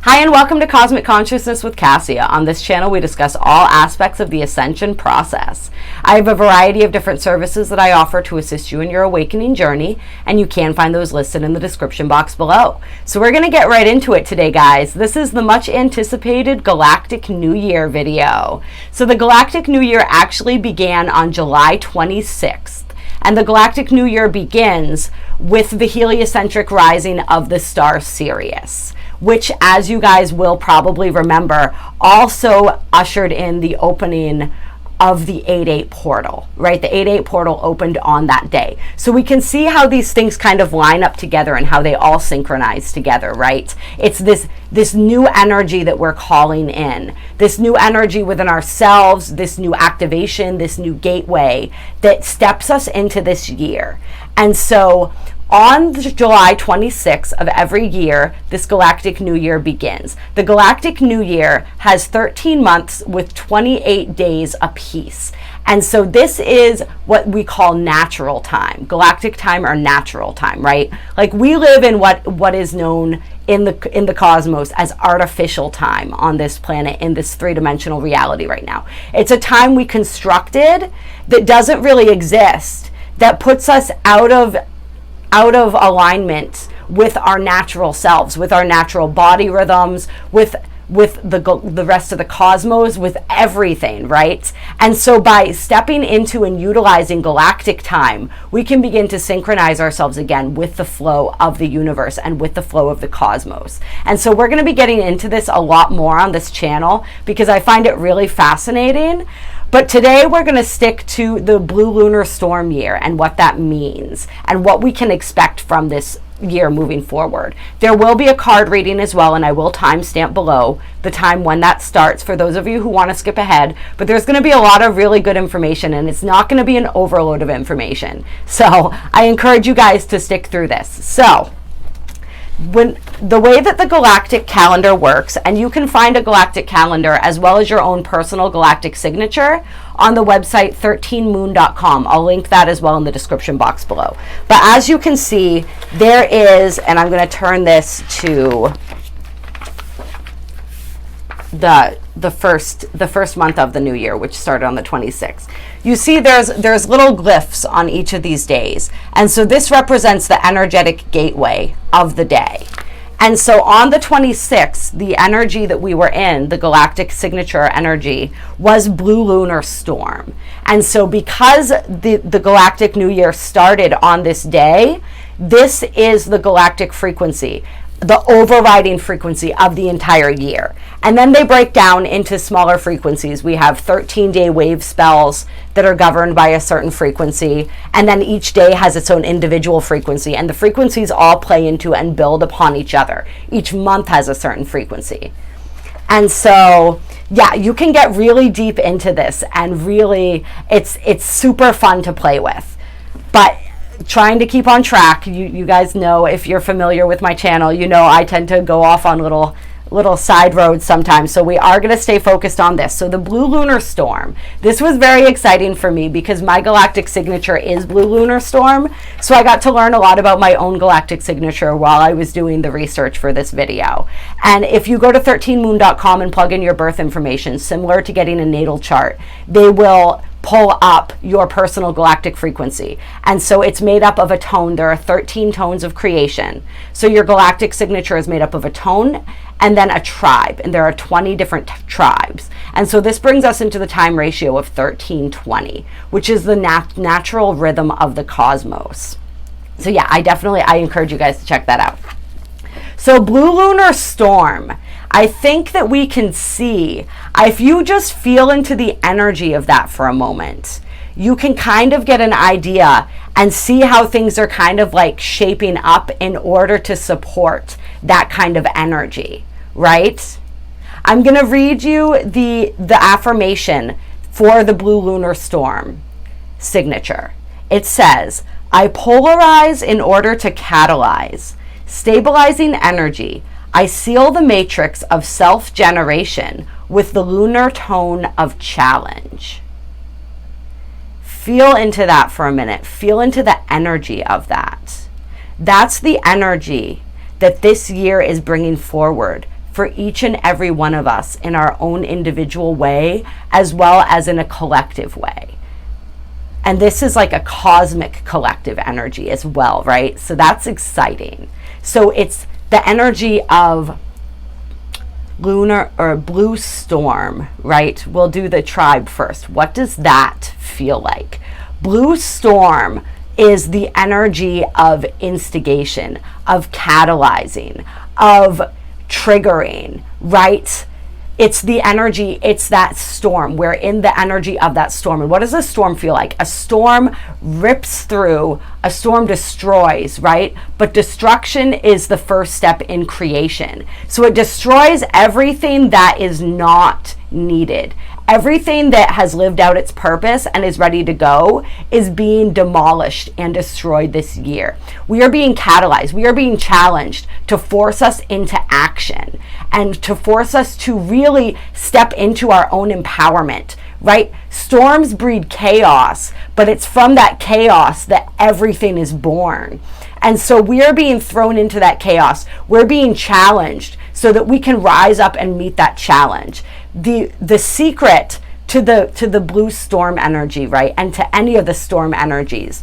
Hi and welcome to Cosmic Consciousness with Cassia. On this channel we discuss all aspects of the Ascension process. I have a variety of different services that I offer to assist you in your awakening journey, and you can find those listed in the description box below. So we're going to get right into it today, guys. This is the much anticipated Galactic New Year video. So the Galactic New Year actually began on July 26th. And the Galactic New Year begins with the heliocentric rising of the star Sirius, which, as you guys will probably remember, also ushered in the opening of the 8-8 portal, right? The 8-8 portal opened on that day. So we can see how these things kind of line up together and how they all synchronize together, right? It's this new energy that we're calling in, this new energy within ourselves, this new activation, this new gateway that steps us into this year. And so on July 26th of every year, this Galactic New Year begins. The Galactic New Year has 13 months with 28 days apiece. And so this is what we call natural time, galactic time or natural time, right? Like we live in what is known in the cosmos as artificial time on this planet, in this three-dimensional reality right now. It's a time we constructed that doesn't really exist, that puts us out of alignment with our natural selves, with our natural body rhythms, with the rest of the cosmos, with everything, right? And so by stepping into and utilizing galactic time, we can begin to synchronize ourselves again with the flow of the universe and with the flow of the cosmos. And so we're going to be getting into this a lot more on this channel because I find it really fascinating. But today we're going to stick to the Blue Lunar Storm Year and what that means and what we can expect from this year moving forward. There will be a card reading as well, and I will timestamp below the time when that starts for those of you who want to skip ahead. But there's going to be a lot of really good information, and it's not going to be an overload of information. So I encourage you guys to stick through this. So when the way that the galactic calendar works, and you can find a galactic calendar as well as your own personal galactic signature on the website 13moon.com. I'll link that as well in the description box below. But as you can see, there is, and I'm going to turn this to the first month of the new year, which started on the 26th. You see there's little glyphs on each of these days. And so this represents the energetic gateway of the day. And so on the 26th, the energy that we were in, the galactic signature energy, was Blue Lunar Storm. And so because the Galactic New Year started on this day, this is the galactic frequency, the overriding frequency of the entire year. And then they break down into smaller frequencies. We have 13-day wave spells that are governed by a certain frequency, and then each day has its own individual frequency, and the frequencies all play into and build upon each other. Each month has a certain frequency. And so yeah, you can get really deep into this, and really it's super fun to play with. But trying to keep on track, you guys know, if you're familiar with my channel, you know I tend to go off on little side roads sometimes. So we are going to stay focused on this. So the Blue Lunar Storm, this was very exciting for me because my galactic signature is Blue Lunar Storm. So I got to learn a lot about my own galactic signature while I was doing the research for this video. And if you go to 13moon.com and plug in your birth information, similar to getting a natal chart, they will pull up your personal galactic frequency. And so it's made up of a tone. There are 13 tones of creation. So your galactic signature is made up of a tone and then a tribe. And there are 20 different tribes. And so this brings us into the time ratio of 1320, which is the natural rhythm of the cosmos. So yeah, I encourage you guys to check that out. So Blue Lunar Storm, I think that we can see, if you just feel into the energy of that for a moment, you can kind of get an idea and see how things are kind of like shaping up in order to support that kind of energy, right? I'm going to read you the affirmation for the Blue Lunar Storm signature. It says, I polarize in order to catalyze, stabilizing energy. I seal the matrix of self-generation with the lunar tone of challenge. Feel into that for a minute. Feel into the energy of that. That's the energy that this year is bringing forward for each and every one of us in our own individual way, as well as in a collective way. And this is like a cosmic collective energy as well, right? So that's exciting. So it's the energy of lunar or blue storm, right? We'll do the tribe first. What does that feel like? Blue storm is the energy of instigation, of catalyzing, of triggering, right? It's the energy, it's that storm. We're in the energy of that storm. And what does a storm feel like? A storm rips through, a storm destroys, right? But destruction is the first step in creation. So it destroys everything that is not needed. Everything that has lived out its purpose and is ready to go is being demolished and destroyed this year. We are being catalyzed. We are being challenged to force us into action and to force us to really step into our own empowerment, right? Storms breed chaos, but it's from that chaos that everything is born. And so we are being thrown into that chaos. We're being challenged so that we can rise up and meet that challenge. The secret to the blue storm energy, right, and to any of the storm energies,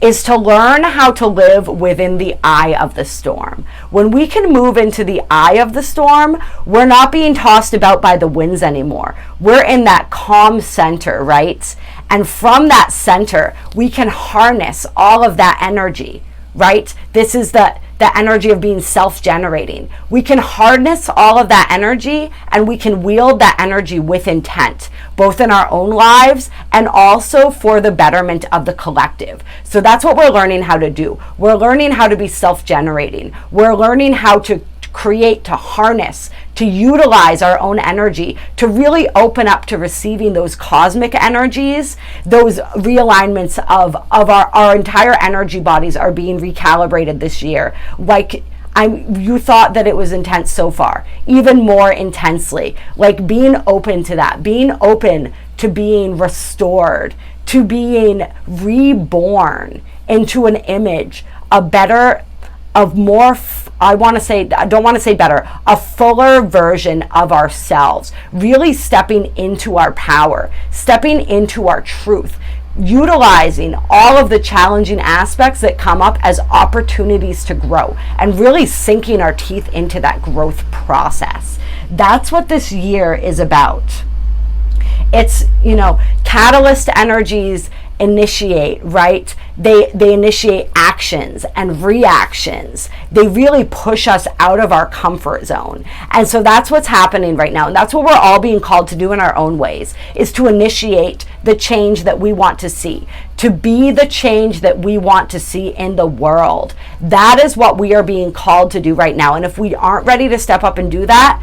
is to learn how to live within the eye of the storm. When we can move into the eye of the storm, we're not being tossed about by the winds anymore. We're in that calm center, right? And from that center, we can harness all of that energy, right? This is the energy of being self-generating. We can harness all of that energy and we can wield that energy with intent, both in our own lives and also for the betterment of the collective. So that's what we're learning how to do. We're learning how to be self-generating. We're learning how to create, to harness, to utilize our own energy, to really open up to receiving those cosmic energies. Those realignments of our entire energy bodies are being recalibrated this year. Like you thought that it was intense so far, even more intensely. Like being open to that, being open to being restored, to being reborn into an image, a better, of more, I don't want to say better, a fuller version of ourselves, really stepping into our power, stepping into our truth, utilizing all of the challenging aspects that come up as opportunities to grow, and really sinking our teeth into that growth process. That's what this year is about. It's, catalyst energies initiate, right? They initiate actions and reactions. They really push us out of our comfort zone. And so that's what's happening right now. And that's what we're all being called to do in our own ways, is to initiate the change that we want to see, to be the change that we want to see in the world. That is what we are being called to do right now. And if we aren't ready to step up and do that,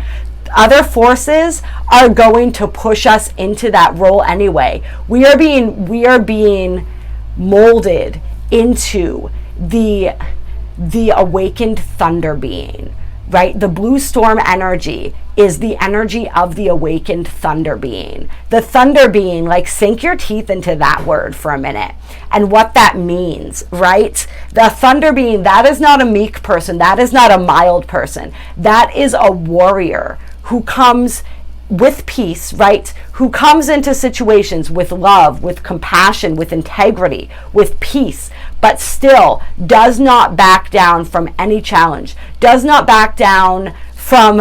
other forces are going to push us into that role anyway. We are being molded into the awakened thunder being, right? The blue storm energy is the energy of the awakened thunder being. The thunder being, like, sink your teeth into that word for a minute and what that means, right? The thunder being, that is not a meek person. That is not a mild person. That is a warrior who comes with peace, right? Who comes into situations with love, with compassion, with integrity, with peace, but still does not back down from any challenge, does not back down from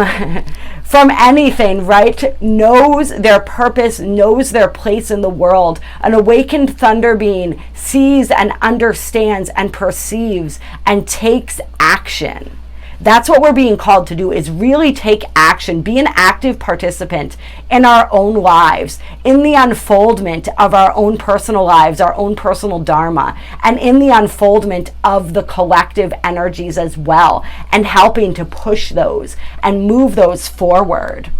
anything, right? Knows their purpose, knows their place in the world. An awakened thunder being sees and understands and perceives and takes action. That's what we're being called to do, is really take action, be an active participant in our own lives, in the unfoldment of our own personal lives, our own personal dharma, and in the unfoldment of the collective energies as well, and helping to push those and move those forward.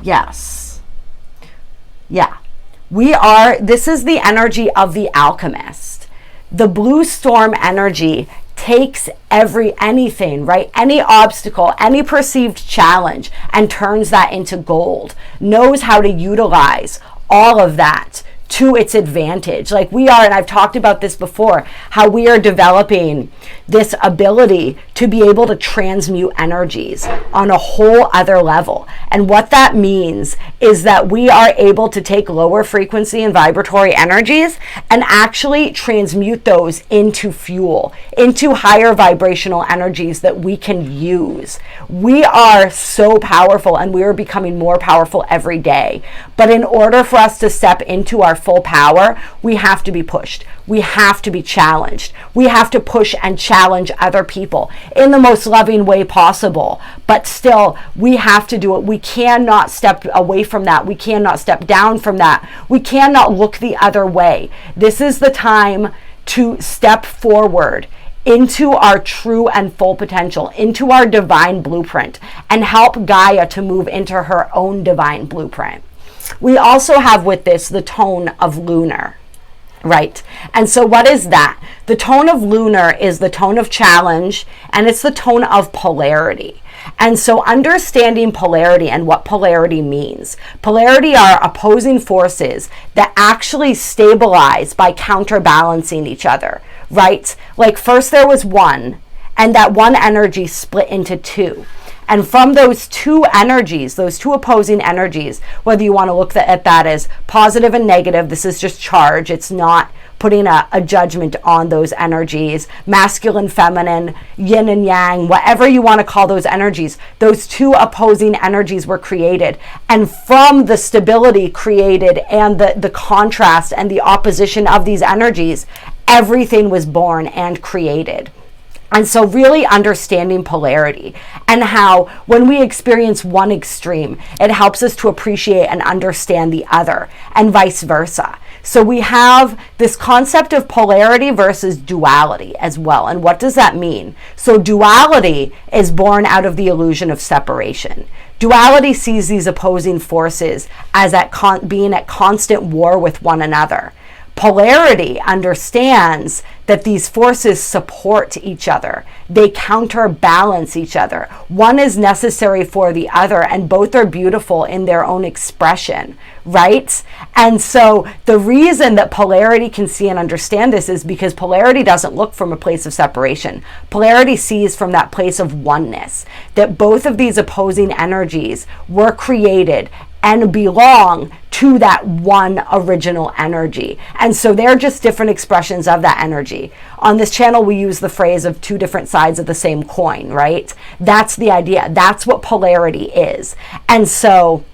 Yes. Yeah. This is the energy of the alchemist. The blue storm energy takes anything, right? Any obstacle, any perceived challenge, and turns that into gold. Knows how to utilize all of that to its advantage. Like we are, and I've talked about this before, how we are developing this ability to be able to transmute energies on a whole other level. And what that means is that we are able to take lower frequency and vibratory energies and actually transmute those into fuel, into higher vibrational energies that we can use. We are so powerful, and we are becoming more powerful every day. But in order for us to step into our full power, we have to be pushed. We have to be challenged. We have to push and challenge other people in the most loving way possible. But still, we have to do it. We cannot step away from that. We cannot step down from that. We cannot look the other way. This is the time to step forward into our true and full potential, into our divine blueprint, and help Gaia to move into her own divine blueprint. We also have with this the tone of lunar, right? And so what is that? The tone of lunar is the tone of challenge, and it's the tone of polarity. And so understanding polarity and what polarity means. Polarity are opposing forces that actually stabilize by counterbalancing each other, right? Like first there was one, and that one energy split into two. And from those two energies, those two opposing energies, whether you want to look at that as positive and negative, this is just charge. It's not putting a judgment on those energies, masculine, feminine, yin and yang, whatever you want to call those energies. Those two opposing energies were created. And from the stability created and the contrast and the opposition of these energies, everything was born and created. And so really understanding polarity and how when we experience one extreme, it helps us to appreciate and understand the other, and vice versa. So we have this concept of polarity versus duality as well. And what does that mean? So duality is born out of the illusion of separation. Duality sees these opposing forces as being at constant war with one another. Polarity understands that these forces support each other. They counterbalance each other. One is necessary for the other, and both are beautiful in their own expression, right? And so the reason that polarity can see and understand this is because polarity doesn't look from a place of separation. Polarity sees from that place of oneness, that both of these opposing energies were created and belong to that one original energy. And so they're just different expressions of that energy. On this channel, we use the phrase of two different sides of the same coin, right? That's the idea. That's what polarity is. And so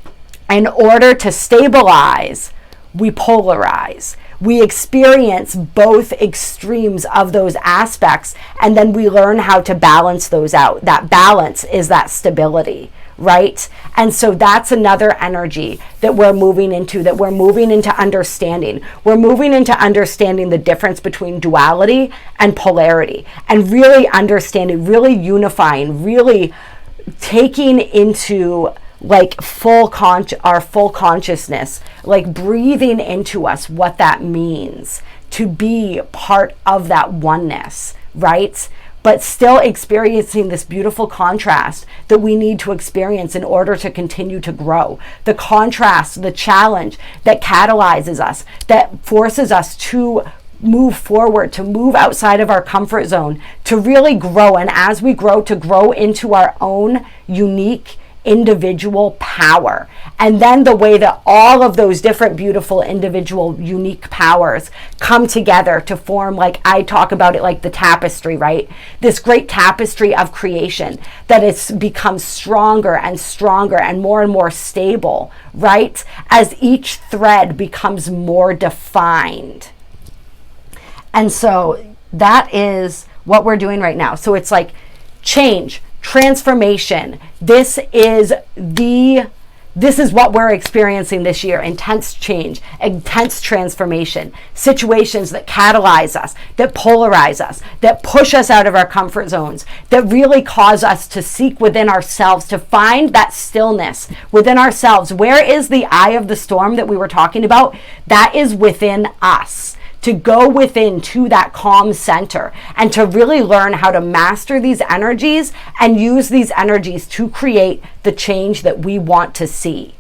in order to stabilize, we polarize. We experience both extremes of those aspects, and then we learn how to balance those out. That balance is that stability, right? And so that's another energy that we're moving into understanding. We're moving into understanding the difference between duality and polarity, and really understanding, really unifying, really taking into like our full consciousness, like breathing into us what that means to be part of that oneness, right? But still experiencing this beautiful contrast that we need to experience in order to continue to grow. The contrast, the challenge that catalyzes us, that forces us to move forward, to move outside of our comfort zone, to really grow. And as we grow, to grow into our own unique individual power. And then the way that all of those different beautiful individual unique powers come together to form, like I talk about it like the tapestry, right? This great tapestry of creation that it's become stronger and stronger and more stable, right? As each thread becomes more defined. And so that is what we're doing right now. So it's like change, transformation. This is what we're experiencing this year. Intense change, intense transformation, situations that catalyze us, that polarize us, that push us out of our comfort zones, that really cause us to seek within ourselves, to find that stillness within ourselves. Where is the eye of the storm that we were talking about? That is within us. To go within to that calm center and to really learn how to master these energies and use these energies to create the change that we want to see.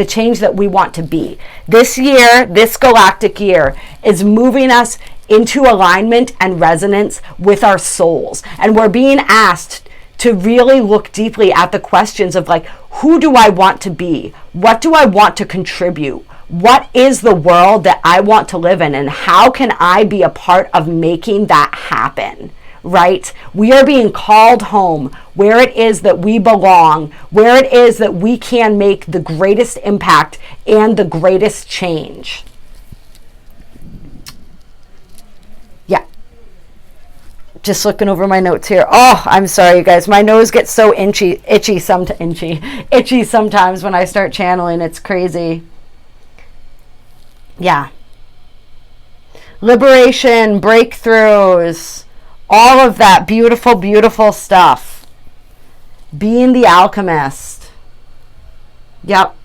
the change that we want to be. This year, this galactic year, is moving us into alignment and resonance with our souls. And we're being asked to really look deeply at the questions of like, who do I want to be? What do I want to contribute? What is the world that I want to live in? And how can I be a part of making that happen? Right? We are being called home where it is that we belong, where it is that we can make the greatest impact and the greatest change. Yeah. Just looking over my notes here. Oh, I'm sorry, you guys. My nose gets so itchy sometimes when I start channeling. It's crazy. Yeah. Liberation, breakthroughs, all of that beautiful, beautiful stuff. Being the alchemist. Yep.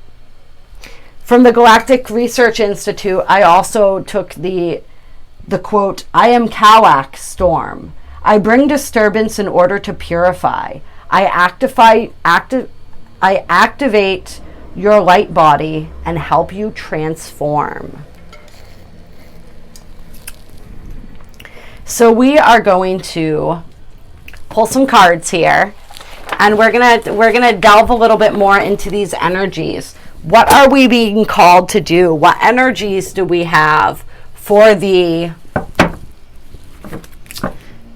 From the Galactic Research Institute, I also took the quote, I am Kawak Storm. I bring disturbance in order to purify. I activate your light body and help you transform. So we are going to pull some cards here, and we're gonna delve a little bit more into these energies. What are we being called to do? What energies do we have for the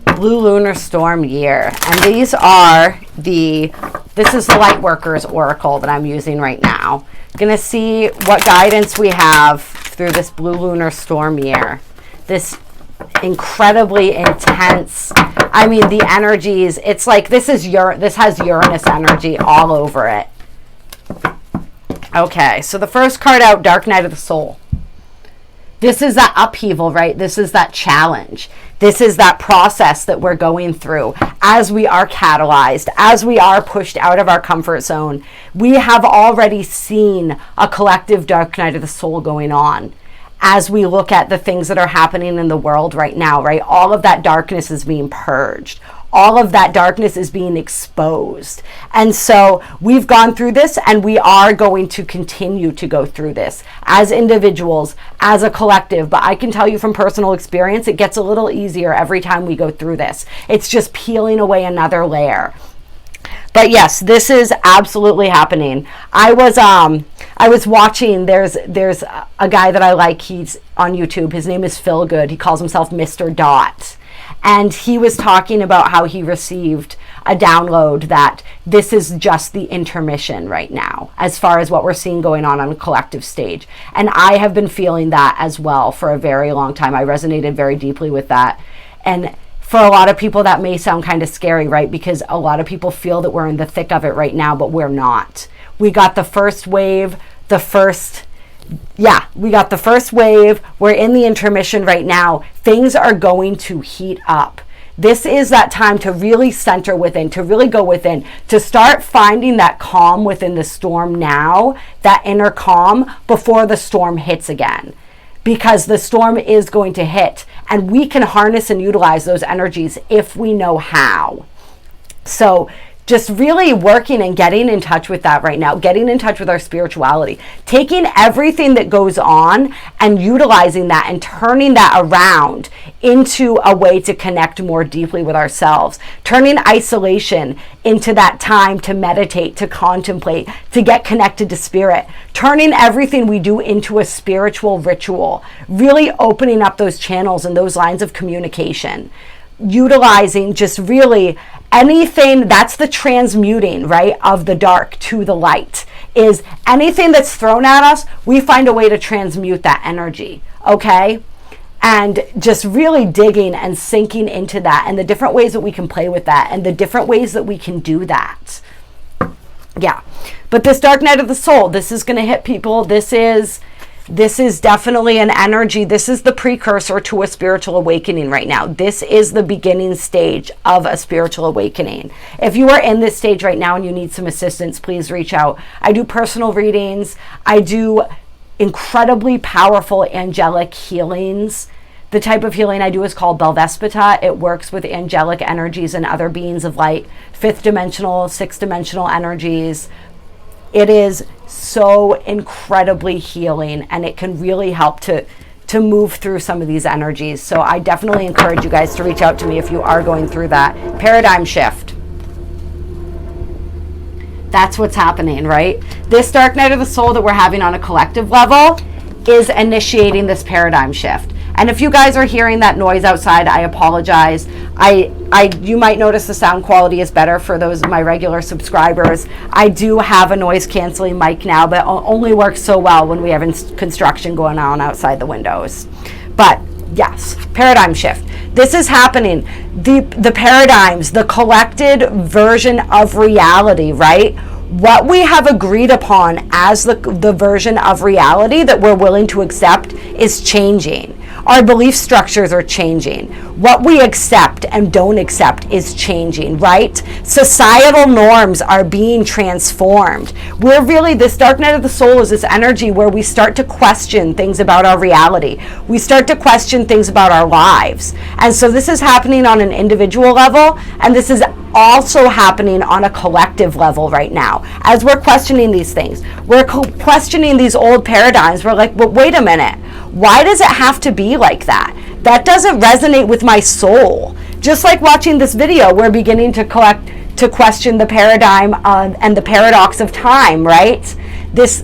Blue Lunar Storm Year? And this is the Lightworkers Oracle that I'm using right now. Gonna see what guidance we have through this Blue Lunar Storm Year. This incredibly intense, I mean, the energies, it's like this has Uranus energy all over it. Okay, so the first card out, Dark Night of the Soul. This is that upheaval, right? This is that challenge. This is that process that we're going through as we are catalyzed, as we are pushed out of our comfort zone. We have already seen a collective dark night of the soul going on as we look at the things that are happening in the world right now, right? All of that darkness is being purged. All of that darkness is being exposed. And so we've gone through this, and we are going to continue to go through this as individuals, as a collective. But I can tell you from personal experience, it gets a little easier every time we go through this. It's just peeling away another layer. But yes, this is absolutely happening. I was watching, there's a guy that I like, he's on YouTube. His name is Phil Good. He calls himself Mr. Dot. And he was talking about how he received a download that this is just the intermission right now, as far as what we're seeing going on a collective stage. And I have been feeling that as well for a very long time. I resonated very deeply with that. And for a lot of people, that may sound kind of scary, right? Because a lot of people feel that we're in the thick of it right now, but we're not. We got the first wave, we got the first wave. We're in the intermission right now. Things are going to heat up. This is that time to really center within, to really go within, to start finding that calm within the storm now, that inner calm before the storm hits again. Because the storm is going to hit, and we can harness and utilize those energies if we know how. So just really working and getting in touch with that right now, getting in touch with our spirituality, taking everything that goes on and utilizing that and turning that around into a way to connect more deeply with ourselves, turning isolation into that time to meditate, to contemplate, to get connected to spirit, turning everything we do into a spiritual ritual, really opening up those channels and those lines of communication, utilizing just really anything. That's the transmuting, right, of the dark to the light. Is anything that's thrown at us, we find a way to transmute that energy, okay? And just really digging and sinking into that, and the different ways that we can play with that, and the different ways that we can do that. Yeah, but this dark night of the soul, this is going to hit people. This is definitely an energy. This is the precursor to a spiritual awakening right now. This is the beginning stage of a spiritual awakening. If you are in this stage right now and you need some assistance, please reach out. I do personal readings. I do incredibly powerful angelic healings. The type of healing I do is called Belvespita. It works with angelic energies and other beings of light, 5th dimensional, 6th dimensional energies. It is so incredibly healing, and it can really help to move through some of these energies. So I definitely encourage you guys to reach out to me if you are going through that paradigm shift. That's what's happening, right? This dark night of the soul that we're having on a collective level is initiating this paradigm shift. And if you guys are hearing that noise outside, I apologize. You might notice the sound quality is better for those of my regular subscribers. I do have a noise canceling mic now, but it only works so well when we have construction going on outside the windows. But yes, paradigm shift. This is happening. The paradigms, the collected version of reality, right? What we have agreed upon as the version of reality that we're willing to accept is changing. Our belief structures are changing. What we accept and don't accept is changing, right? Societal norms are being transformed. We're really, this dark night of the soul is this energy where we start to question things about our reality. We start to question things about our lives. And so this is happening on an individual level, and this is also happening on a collective level right now. As we're questioning these things, we're questioning these old paradigms. We're like, well, wait a minute. Why does it have to be like that? That doesn't resonate with my soul. Just like watching this video, we're beginning to question the paradigm and the paradox of time, right? This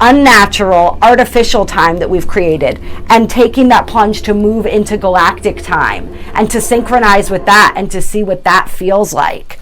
unnatural, artificial time that we've created, and taking that plunge to move into galactic time and to synchronize with that and to see what that feels like.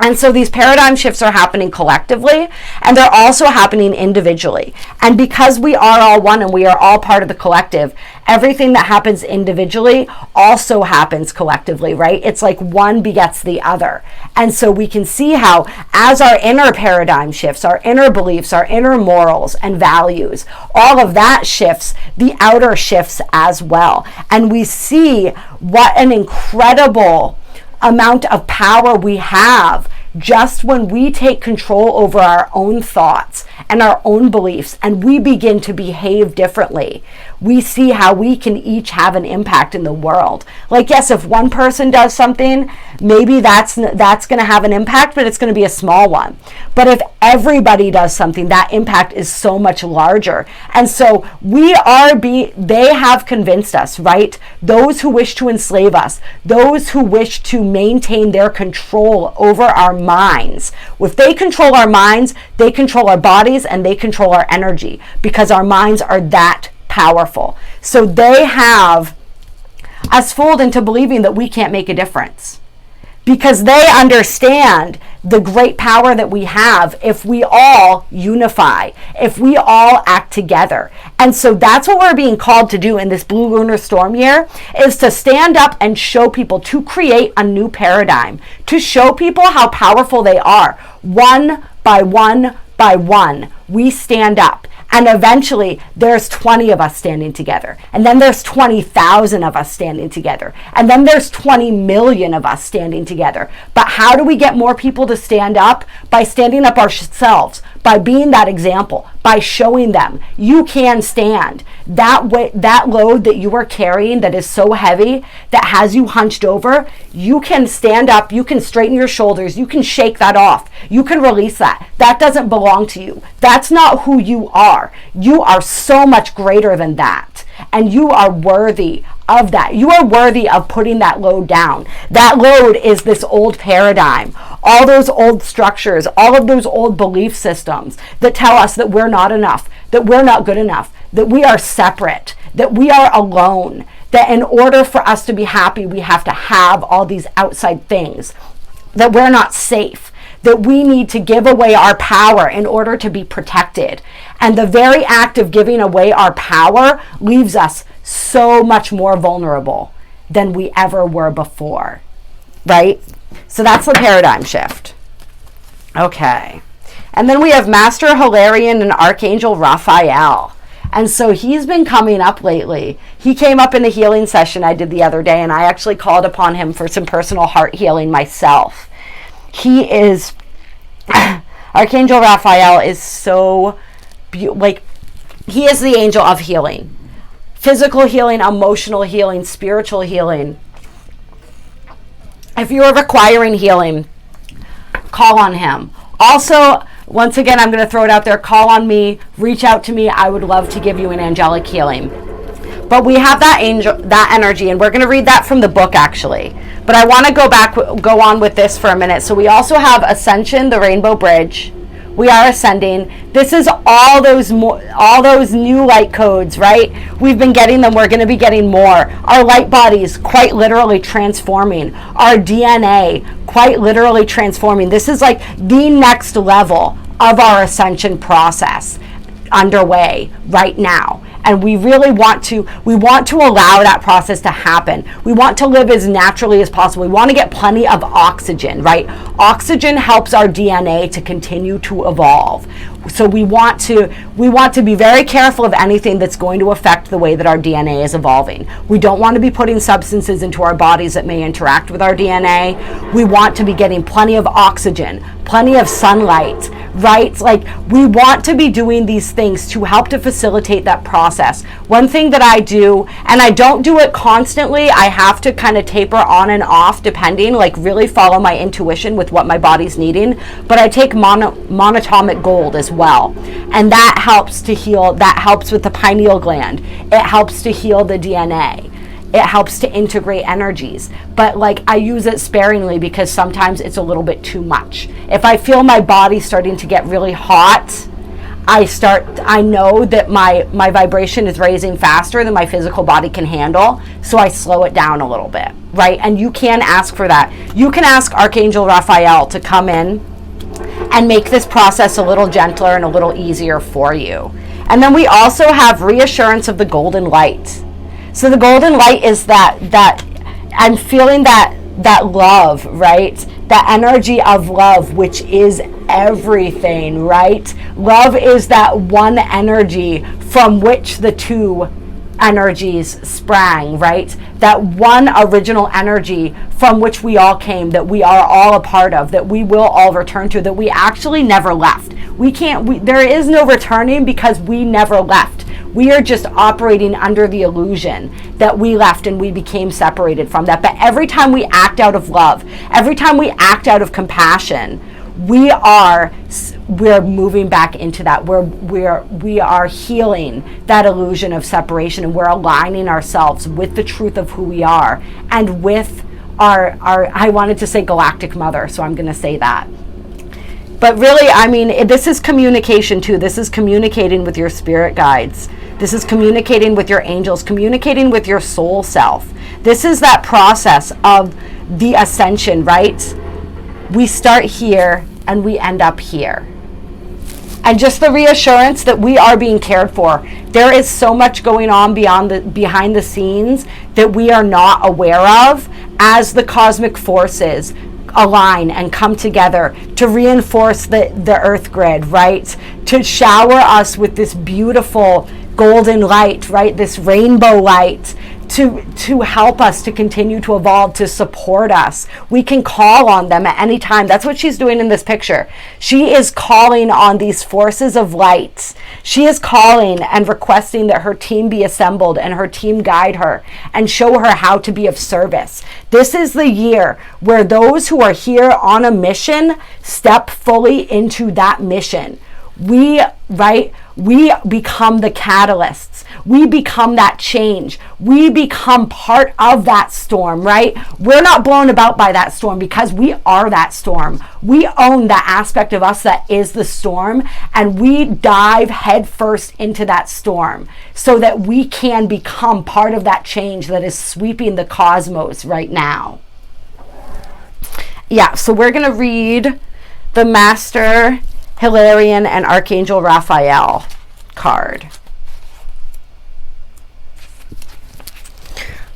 And so these paradigm shifts are happening collectively, and they're also happening individually. And because we are all one and we are all part of the collective, everything that happens individually also happens collectively, right? It's like one begets the other. And so we can see how, as our inner paradigm shifts, our inner beliefs, our inner morals and values, all of that shifts, the outer shifts as well. And we see what an incredible amount of power we have just when we take control over our own thoughts and our own beliefs, and we begin to behave differently. We see how we can each have an impact in the world. Like, yes, if one person does something, maybe that's going to have an impact, but it's going to be a small one. But if everybody does something, that impact is so much larger. And so they have convinced us, right? Those who wish to enslave us, those who wish to maintain their control over our minds. If they control our minds, they control our bodies and they control our energy, because our minds are that powerful. So they have us fooled into believing that we can't make a difference, because they understand the great power that we have if we all unify, if we all act together. And so that's what we're being called to do in this Blue Lunar Storm Year, is to stand up and show people, to create a new paradigm, to show people how powerful they are. One by one by one, we stand up. And eventually there's 20 of us standing together. And then there's 20,000 of us standing together. And then there's 20 million of us standing together. But how do we get more people to stand up? By standing up ourselves, by being that example, by showing them you can stand. That load that you are carrying that is so heavy, that has you hunched over, you can stand up, you can straighten your shoulders, you can shake that off, you can release that. That doesn't belong to you. That's not who you are. You are so much greater than that. And you are worthy of that. You are worthy of putting that load down. That load is this old paradigm, all those old structures, all of those old belief systems that tell us that we're not enough, that we're not good enough, that we are separate, that we are alone, that in order for us to be happy, we have to have all these outside things, that we're not safe, that we need to give away our power in order to be protected. And the very act of giving away our power leaves us so much more vulnerable than we ever were before, right? So that's the paradigm shift. Okay. And then we have Masterhilarion and Archangel Raphael. And so he's been coming up lately. He came up in a healing session I did the other day, and I actually called upon him for some personal heart healing myself. He is, Archangel Raphael is so, he is the angel of healing. Physical healing, emotional healing, spiritual healing. If you are requiring healing, call on him. Also, Once again, I'm going to throw it out there. Call on me, reach out to me. I would love to give you an angelic healing. But we have that energy, and we're going to read that from the book, actually. But I want to go on with this for a minute. So we also have Ascension, the Rainbow Bridge. We are ascending. This is all those new light codes, right? We've been getting them. We're going to be getting more. Our light bodies quite literally transforming. Our DNA quite literally transforming. This is like the next level of our ascension process underway right now. And we really want to allow that process to happen. We want to live as naturally as possible. We want to get plenty of oxygen, right? Oxygen helps our DNA to continue to evolve. So we want to be very careful of anything that's going to affect the way that our DNA is evolving. We don't want to be putting substances into our bodies that may interact with our DNA. We want to be getting plenty of oxygen, plenty of sunlight, right? Like, we want to be doing these things to help to facilitate that process. One thing that I do, and I don't do it constantly, I have to kind of taper on and off depending, like really follow my intuition with what my body's needing, but I take monatomic gold as well, and that helps to heal. That helps with the pineal gland. It helps to heal the DNA. It helps to integrate energies, but like, I use it sparingly because sometimes it's a little bit too much. If I feel my body starting to get really hot, I know that my vibration is raising faster than my physical body can handle, so I slow it down a little bit, right? And you can ask for that. You can ask Archangel Raphael to come in and make this process a little gentler and a little easier for you. And then we also have reassurance of the golden light. So the golden light is that I'm feeling that love, right? The energy of love, which is everything, right? Love is that one energy from which the two energies sprang, right? That one original energy from which we all came, that we are all a part of, that we will all return to, that we actually never left. There is no returning because we never left. We are just operating under the illusion that we left and we became separated from that. But every time we act out of love, every time we act out of compassion, we're moving back into that. We are healing that illusion of separation, and we're aligning ourselves with the truth of who we are and with our I wanted to say galactic mother, so I'm going to say that. But really, I mean, this is communication too. This is communicating with your spirit guides. This is communicating with your angels, communicating with your soul self. This is that process of the ascension, right? We start here and we end up here. And just the reassurance that we are being cared for. There is so much going on behind the scenes that we are not aware of as the cosmic forces align and come together to reinforce the earth grid, right? To shower us with this beautiful golden light, right? This rainbow light to help us to continue to evolve, to support us. We can call on them at any time. That's what she's doing in this picture. She is calling on these forces of light. She is calling and requesting that her team be assembled and her team guide her and show her how to be of service. This is the year where those who are here on a mission step fully into that mission. We become the catalysts. We become that change. We become part of that storm, right? We're not blown about by that storm because we are that storm. We own that aspect of us that is the storm, and we dive headfirst into that storm so that we can become part of that change that is sweeping the cosmos right now. Yeah, so we're going to read the Masterhilarion and Archangel Raphael card.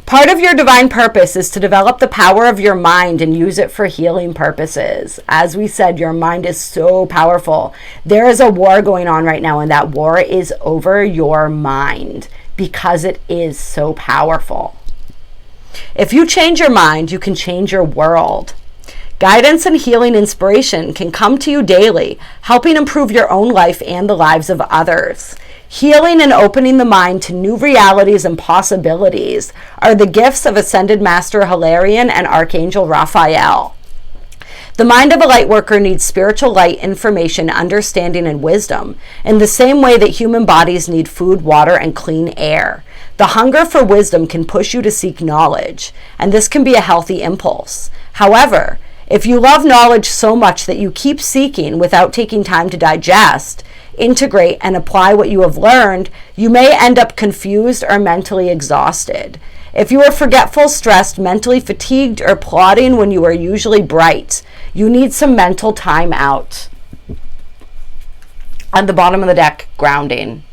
Part of your divine purpose is to develop the power of your mind and use it for healing purposes. As we said, your mind is so powerful. There is a war going on right now, and that war is over your mind because it is so powerful. If you change your mind, you can change your world. Guidance and healing inspiration can come to you daily, helping improve your own life and the lives of others. Healing and opening the mind to new realities and possibilities are the gifts of Ascended Master Hilarion and Archangel Raphael. The mind of a light worker needs spiritual light, information, understanding, and wisdom in the same way that human bodies need food, water, and clean air. The hunger for wisdom can push you to seek knowledge, and this can be a healthy impulse. However, if you love knowledge so much that you keep seeking without taking time to digest, integrate, and apply what you have learned, you may end up confused or mentally exhausted. If you are forgetful, stressed, mentally fatigued, or plodding when you are usually bright, you need some mental time out. At the bottom of the deck, grounding.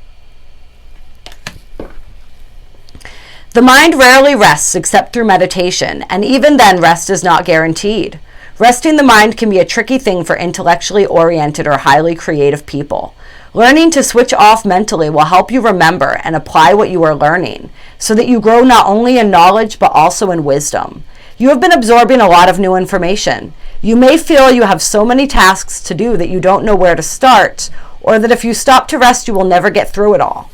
The mind rarely rests except through meditation, and even then rest is not guaranteed. Resting the mind can be a tricky thing for intellectually oriented or highly creative people. Learning to switch off mentally will help you remember and apply what you are learning, so that you grow not only in knowledge but also in wisdom. You have been absorbing a lot of new information. You may feel you have so many tasks to do that you don't know where to start, or that if you stop to rest you will never get through it all.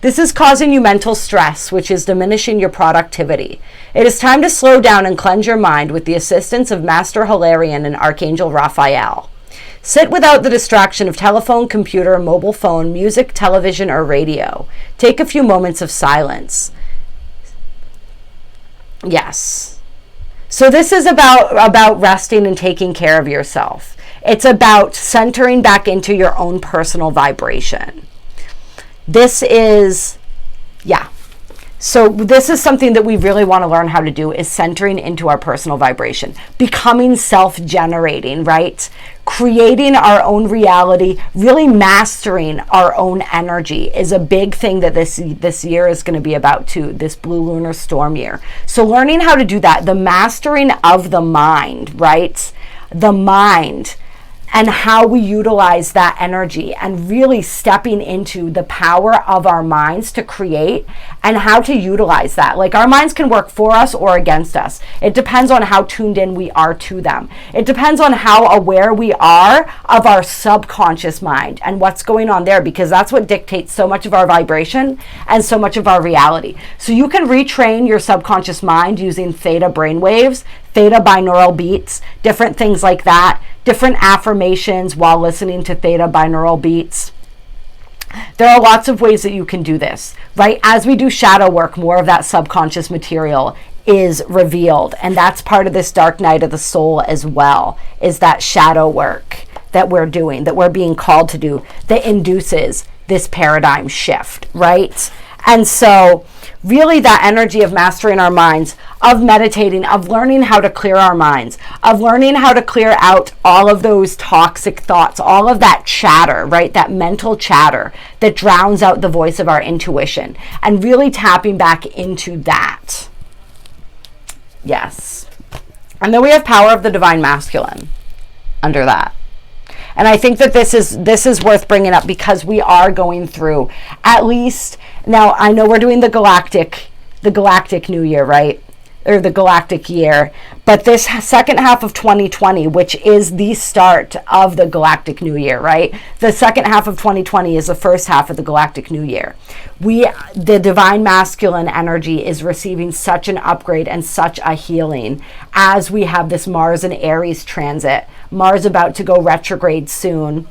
This is causing you mental stress, which is diminishing your productivity. It is time to slow down and cleanse your mind with the assistance of Masterhilarion and Archangel Raphael. Sit without the distraction of telephone, computer, mobile phone, music, television, or radio. Take a few moments of silence. Yes. So this is about resting and taking care of yourself. It's about centering back into your own personal vibration. This is, so this is something that we really want to learn how to do, is centering into our personal vibration, becoming self-generating, right? Creating our own reality, really mastering our own energy is a big thing that this year is going to be about too, this Blue Lunar Storm Year. So learning how to do that, the mastering of the mind, right? The mind, and how we utilize that energy, and really stepping into the power of our minds to create, and how to utilize that. Like, our minds can work for us or against us. It depends on how tuned in we are to them. It depends on how aware we are of our subconscious mind and what's going on there, because that's what dictates so much of our vibration and so much of our reality. So you can retrain your subconscious mind using theta brainwaves, theta binaural beats, different things like that, different affirmations while listening to theta binaural beats. There are lots of ways that you can do this, right? As we do shadow work, more of that subconscious material is revealed. And that's part of this dark night of the soul as well, is that shadow work that we're doing, that we're being called to do, that induces this paradigm shift, right? And so really that energy of mastering our minds, of meditating, of learning how to clear our minds, of learning how to clear out all of those toxic thoughts, all of that chatter, right? That mental chatter that drowns out the voice of our intuition, and really tapping back into that. Yes. And then we have power of the divine masculine under that. And I think that this is worth bringing up, because we are going through, at least now, I know we're doing the Galactic New Year, right? Or the Galactic Year. But this second half of 2020, which is the start of the Galactic New Year, right? The second half of 2020 is the first half of the Galactic New Year. The divine masculine energy is receiving such an upgrade and such a healing as we have this Mars and Aries transit. Mars about to go retrograde soon.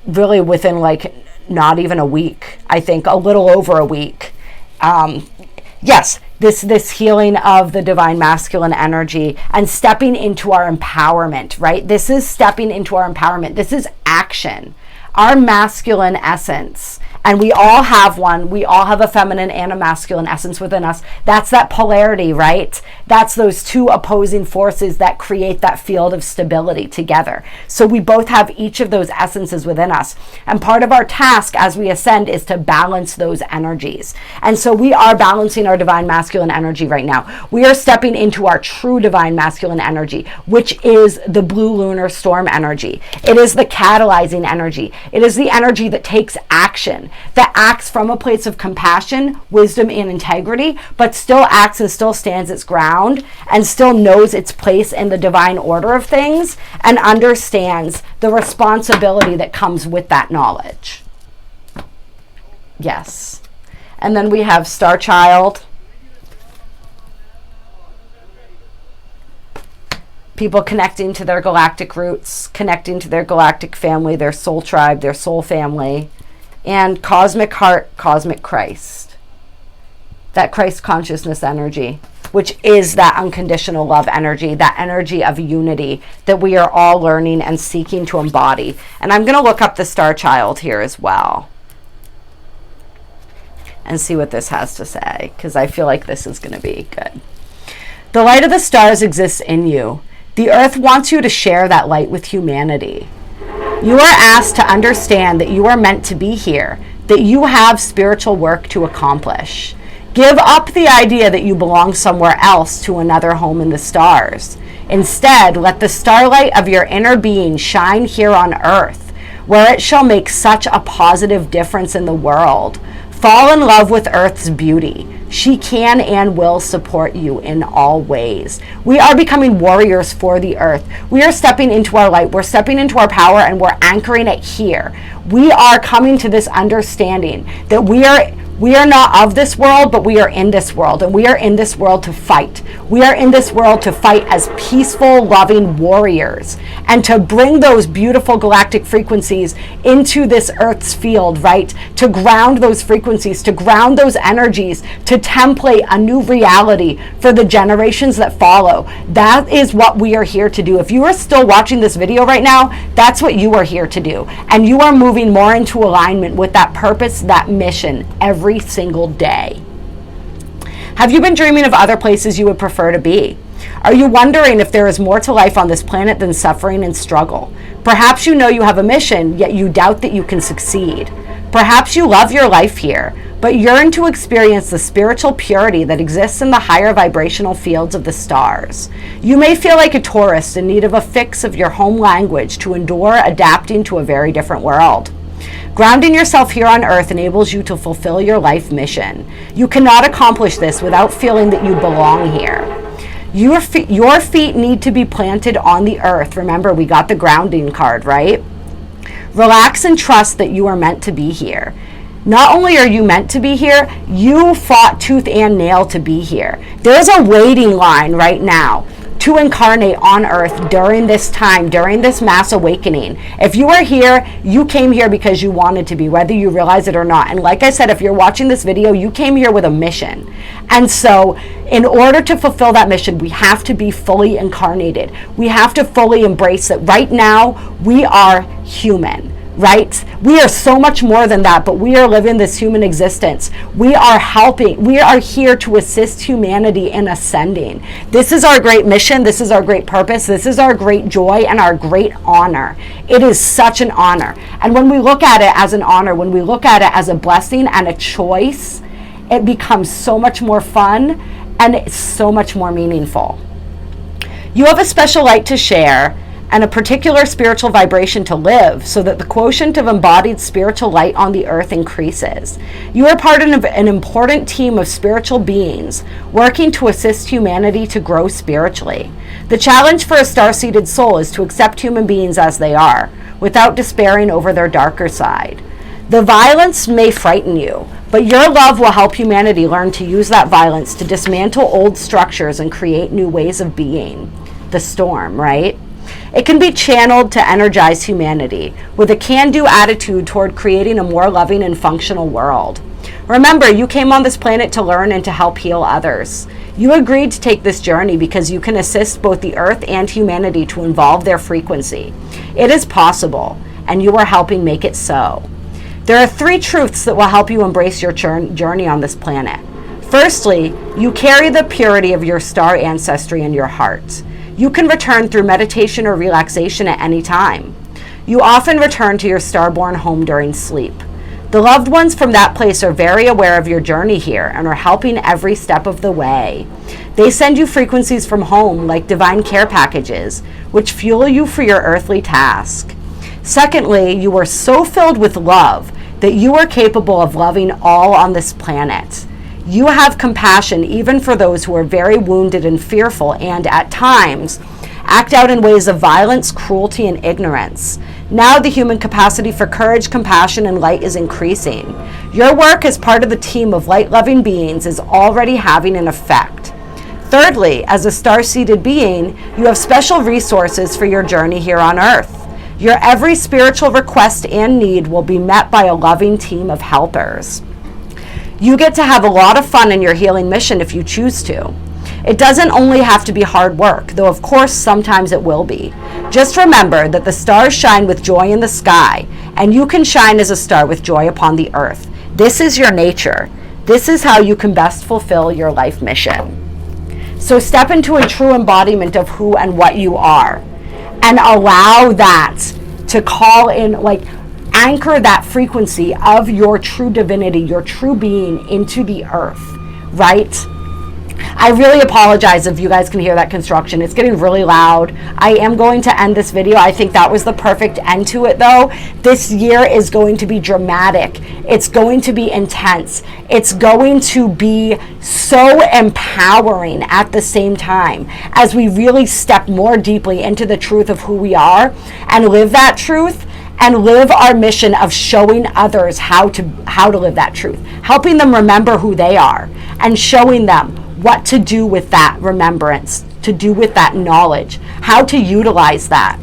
Really within like not even a week, I think a little over a week. Yes, this healing of the divine masculine energy and stepping into our empowerment, right? This is stepping into our empowerment. This is action, our masculine essence. And we all have one. We all have a feminine and a masculine essence within us. That's that polarity, right? That's those two opposing forces that create that field of stability together. So we both have each of those essences within us. And part of our task as we ascend is to balance those energies. And so we are balancing our divine masculine energy right now. We are stepping into our true divine masculine energy, which is the blue lunar storm energy. It is the catalyzing energy. It is the energy that takes action, that acts from a place of compassion, wisdom, and integrity, but still acts and still stands its ground and still knows its place in the divine order of things and understands the responsibility that comes with that knowledge. Yes. And then we have Star Child. people connecting to their galactic roots, connecting to their galactic family, their soul tribe, their soul family, and cosmic heart, cosmic Christ. That Christ consciousness energy, which is that unconditional love energy, that energy of unity that we are all learning and seeking to embody. And I'm going to look up the star child here as well and see what this has to say, because I feel like this is going to be good. The light of the stars exists in you. The earth wants you to share that light with humanity. You are asked to understand that you are meant to be here, that you have spiritual work to accomplish. Give up the idea that you belong somewhere else to another home in the stars. Instead, let the starlight of your inner being shine here on earth, where it shall make such a positive difference in the world. Fall in love with Earth's beauty. She can and will support you in all ways. We are becoming warriors for the earth. We are stepping into our light. We're stepping into our power, and we're anchoring it here. We are coming to this understanding that we are not of this world, but we are in this world, and we are in this world to fight. We are in this world to fight as peaceful, loving warriors, and to bring those beautiful galactic frequencies into this Earth's field, right? To ground those frequencies, to ground those energies, to template a new reality for the generations that follow. That is what we are here to do. If you are still watching this video right now, that's what you are here to do. And you are moving more into alignment with that purpose, that mission every single day. Have you been dreaming of other places you would prefer to be? Are you wondering if there is more to life on this planet than suffering and struggle? Perhaps you know you have a mission, yet you doubt that you can succeed. Perhaps you love your life here, but yearn to experience the spiritual purity that exists in the higher vibrational fields of the stars. You may feel like a tourist in need of a fix of your home language to endure adapting to a very different world. Grounding yourself here on Earth enables you to fulfill your life mission. You cannot accomplish this without feeling that you belong here. Your feet need to be planted on the earth. Remember, we got the grounding card, right? Relax and trust that you are meant to be here. Not only are you meant to be here, you fought tooth and nail to be here. There's a waiting line right now to incarnate on earth during this time, during this mass awakening. If you are here, you came here because you wanted to be, whether you realize it or not. And like I said, if you're watching this video, you came here with a mission. And so in order to fulfill that mission, we have to be fully incarnated. We have to fully embrace that right now we are human. Right? We are so much more than that, but we are living this human existence. We are helping. We are here to assist humanity in ascending. This is our great mission. This is our great purpose. This is our great joy and our great honor. It is such an honor. And when we look at it as an honor, when we look at it as a blessing and a choice, it becomes so much more fun and it's so much more meaningful. You have a special light to share and a particular spiritual vibration to live, so that the quotient of embodied spiritual light on the earth increases. You are part of an important team of spiritual beings working to assist humanity to grow spiritually. The challenge for a star-seeded soul is to accept human beings as they are, without despairing over their darker side. The violence may frighten you, but your love will help humanity learn to use that violence to dismantle old structures and create new ways of being. The storm, right? It can be channeled to energize humanity with a can-do attitude toward creating a more loving and functional world. Remember, you came on this planet to learn and to help heal others. You agreed to take this journey because you can assist both the earth and humanity to evolve their frequency. It is possible, and you are helping make it so. There are 3 truths that will help you embrace your journey on this planet. Firstly, you carry the purity of your star ancestry in your heart. You can return through meditation or relaxation at any time. You often return to your star-born home during sleep. The loved ones from that place are very aware of your journey here and are helping every step of the way. They send you frequencies from home like divine care packages, which fuel you for your earthly task. Secondly, you are so filled with love that you are capable of loving all on this planet. You have compassion even for those who are very wounded and fearful and, at times, act out in ways of violence, cruelty, and ignorance. Now the human capacity for courage, compassion, and light is increasing. Your work as part of the team of light-loving beings is already having an effect. Thirdly, as a star-seeded being, you have special resources for your journey here on Earth. Your every spiritual request and need will be met by a loving team of helpers. You get to have a lot of fun in your healing mission if you choose to. It doesn't only have to be hard work, though of course sometimes it will be. Just remember that the stars shine with joy in the sky, and you can shine as a star with joy upon the earth. This is your nature. This is how you can best fulfill your life mission. So step into a true embodiment of who and what you are, and allow that to call in, like, anchor that frequency of your true divinity, your true being into the earth, right? I really apologize if you guys can hear that construction. It's getting really loud. I am going to end this video. I think that was the perfect end to it, though. This year is going to be dramatic. It's going to be intense. It's going to be so empowering at the same time as we really step more deeply into the truth of who we are and live that truth, and live our mission of showing others how to live that truth, helping them remember who they are, and showing them what to do with that remembrance, to do with that knowledge, how to utilize that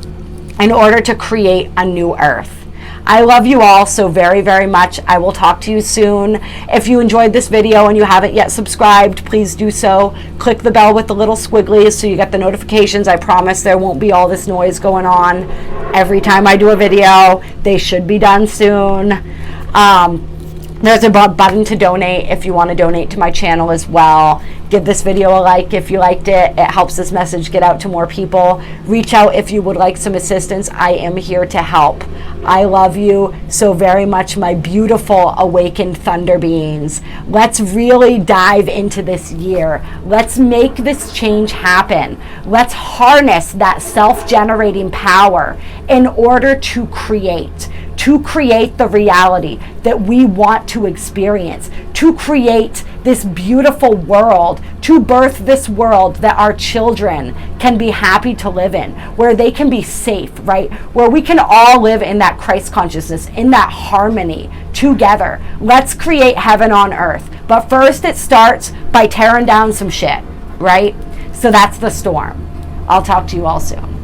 in order to create a new earth. I love you all so very, very much. I will talk to you soon. If you enjoyed this video and you haven't yet subscribed, please do so. Click the bell with the little squigglies so you get the notifications. I promise there won't be all this noise going on every time I do a video. They should be done soon. There's a button to donate if you want to donate to my channel as well. Give this video a like if you liked it. It helps this message get out to more people. Reach out if you would like some assistance. I am here to help. I love you so very much, my beautiful awakened thunder beings. Let's really dive into this year. Let's make this change happen. Let's harness that self-generating power in order to create the reality that we want to experience, to create this beautiful world, to birth this world that our children can be happy to live in, where they can be safe, right? Where we can all live in that Christ consciousness, in that harmony together. Let's create heaven on earth. But first it starts by tearing down some shit, right? So that's the storm. I'll talk to you all soon.